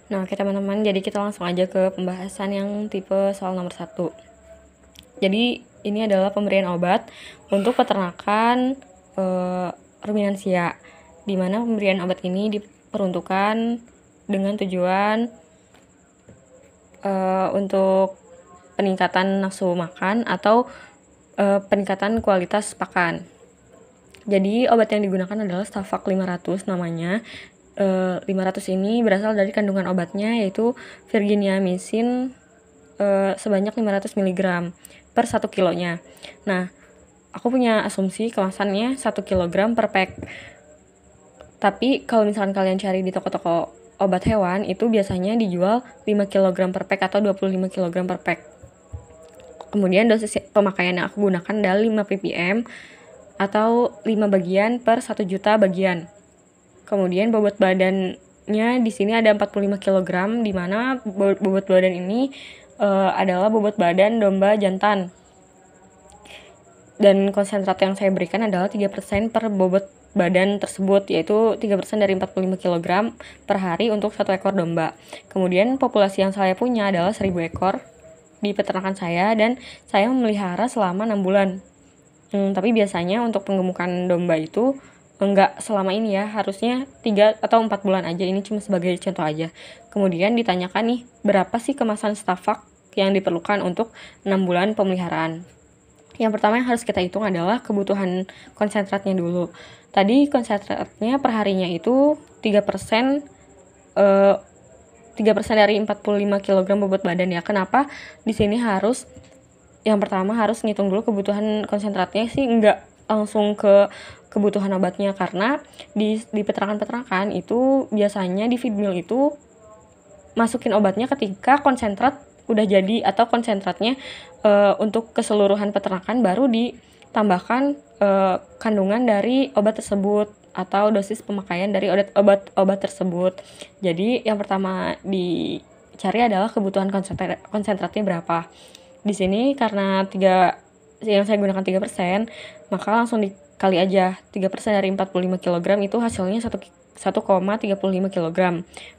Nah, oke teman-teman, jadi kita langsung aja ke pembahasan yang tipe soal nomor 1. Jadi ini adalah pemberian obat untuk peternakan ruminansia, di mana pemberian obat ini diperuntukkan dengan tujuan untuk peningkatan nafsu makan atau peningkatan kualitas pakan. Jadi obat yang digunakan adalah Stavax 500 namanya. 500 ini berasal dari kandungan obatnya, yaitu virginiamycin sebanyak 500 mg per 1 kilonya. Nah, aku punya asumsi kemasannya 1 kg per pack. Tapi kalau misalkan kalian cari di toko-toko obat hewan, itu biasanya dijual 5 kg per pack atau 25 kg per pack. Kemudian dosis pemakaian yang aku gunakan adalah 5 ppm atau 5 bagian per 1 juta bagian. Kemudian bobot badannya di sini ada 45 kg, di mana bobot badan ini adalah bobot badan domba jantan. Dan konsentrat yang saya berikan adalah 3% per bobot badan tersebut, yaitu 3% dari 45 kg per hari untuk 1 ekor domba. Kemudian populasi yang saya punya adalah 1000 ekor di peternakan saya, dan saya memelihara selama 6 bulan. Tapi biasanya untuk penggemukan domba itu enggak selama ini ya, harusnya 3 atau 4 bulan aja. Ini cuma sebagai contoh aja. Kemudian ditanyakan nih, berapa sih kemasan Stavax yang diperlukan untuk 6 bulan pemeliharaan. Yang pertama yang harus kita hitung adalah kebutuhan konsentratnya dulu. Tadi konsentratnya per harinya itu 3% dari 45 kg bobot badan ya. Kenapa di sini harus yang pertama harus ngitung dulu kebutuhan konsentratnya sih, enggak langsung ke kebutuhan obatnya, karena di peternakan-peternakan itu biasanya di feed mill itu masukin obatnya ketika konsentrat udah jadi, atau konsentratnya untuk keseluruhan peternakan baru ditambahkan kandungan dari obat tersebut atau dosis pemakaian dari obat tersebut. Jadi yang pertama dicari adalah kebutuhan konsentratnya berapa. Di sini karena yang saya gunakan 3%, maka langsung dikali aja 3% dari 45 kg itu hasilnya 1,35 kg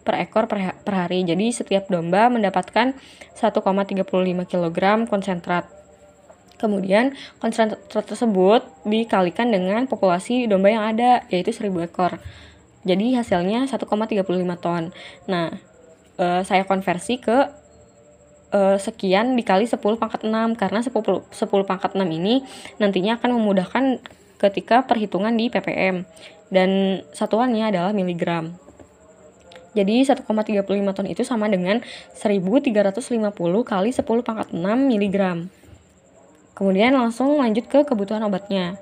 per ekor per hari. Jadi setiap domba mendapatkan 1,35 kg konsentrat. Kemudian konsentrat tersebut dikalikan dengan populasi domba yang ada, yaitu 1000 ekor. Jadi hasilnya 1,35 ton. Nah, saya konversi ke sekian dikali 10 pangkat 6, karena 10 pangkat 6 ini nantinya akan memudahkan ketika perhitungan di ppm, dan satuannya adalah miligram. Jadi 1,35 ton itu sama dengan 1350 kali 10 pangkat 6 miligram. Kemudian langsung lanjut ke kebutuhan obatnya,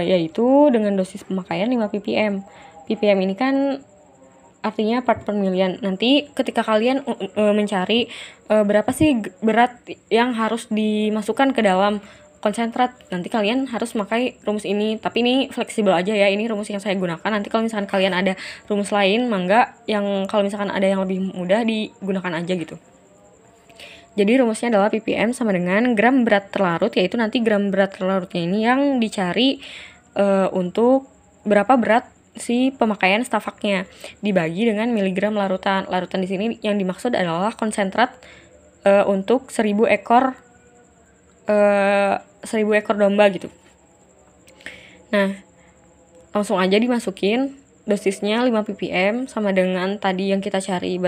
yaitu dengan dosis pemakaian 5 ppm. ppm ini kan artinya part per million. Nanti ketika kalian mencari berapa sih berat yang harus dimasukkan ke dalam konsentrat, nanti kalian harus memakai rumus ini. Tapi ini fleksibel aja ya, ini rumus yang saya gunakan. Nanti kalau misalkan kalian ada rumus lain, mangga yang kalau misalkan ada yang lebih mudah digunakan aja gitu. Jadi rumusnya adalah ppm sama dengan gram berat terlarut, yaitu nanti gram berat terlarutnya ini yang dicari untuk berapa berat si pemakaian Stavaxnya dibagi dengan miligram larutan. Larutan di sini yang dimaksud adalah konsentrat untuk 1000 ekor domba gitu. Nah, langsung aja dimasukin dosisnya 5 ppm sama dengan tadi yang kita cari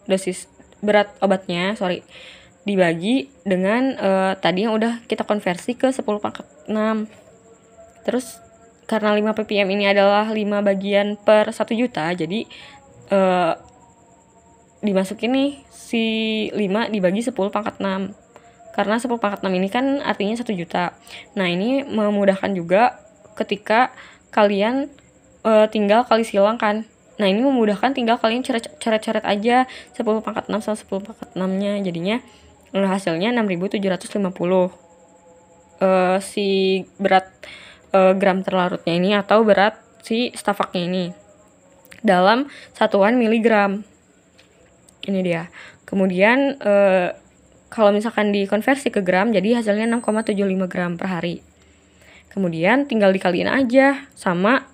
dosis berat obatnya, dibagi dengan tadi yang udah kita konversi ke 10 pangkat 6. Terus karena 5 ppm ini adalah 5 bagian per 1 juta, jadi dimasukin nih si 5 dibagi 10 pangkat 6. Karena 10 pangkat 6 ini kan artinya 1 juta. Nah, ini memudahkan juga ketika kalian tinggal kali silang kan. Nah, ini memudahkan, tinggal kalian coret-coret aja 10 pangkat 6 sama 10 pangkat 6-nya. Jadinya hasilnya 6.750. Si berat gram terlarutnya ini atau berat si Stavaxnya ini dalam satuan miligram. Ini dia. Kemudian kalau misalkan dikonversi ke gram, jadi hasilnya 6,75 gram per hari. Kemudian tinggal dikaliin aja sama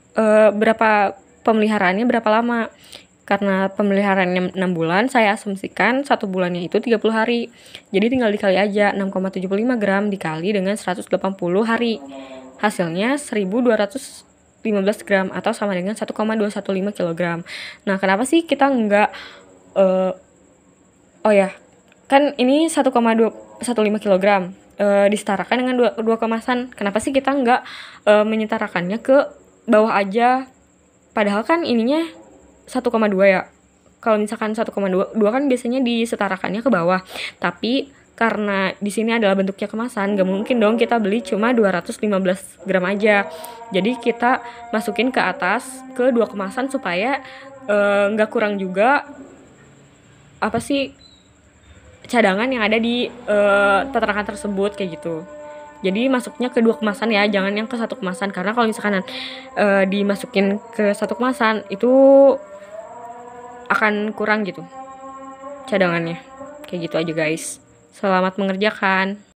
berapa pemeliharaannya berapa lama. Karena pemeliharaannya 6 bulan, saya asumsikan 1 bulannya itu 30 hari. Jadi tinggal dikali aja 6,75 gram dikali dengan 180 hari. Hasilnya 1215 gram atau sama dengan 1,215 kg. Nah, kenapa sih kita nggak oh ya, kan ini 1,215 kg disetarakan dengan dua kemasan. Kenapa sih kita nggak menyetarakannya ke bawah aja? Padahal kan ininya 1,2 ya. Kalau misalkan 1,2 kan biasanya disetarakannya ke bawah. Tapi karena di sini adalah bentuknya kemasan, gak mungkin dong kita beli cuma 215 gram aja. Jadi kita masukin ke atas ke 2 kemasan supaya nggak kurang juga apa sih cadangan yang ada di peternakan tersebut kayak gitu. Jadi masuknya ke 2 kemasan ya, jangan yang ke 1 kemasan, karena kalau misalkan dimasukin ke 1 kemasan itu akan kurang gitu cadangannya. Kayak gitu aja guys. Selamat mengerjakan.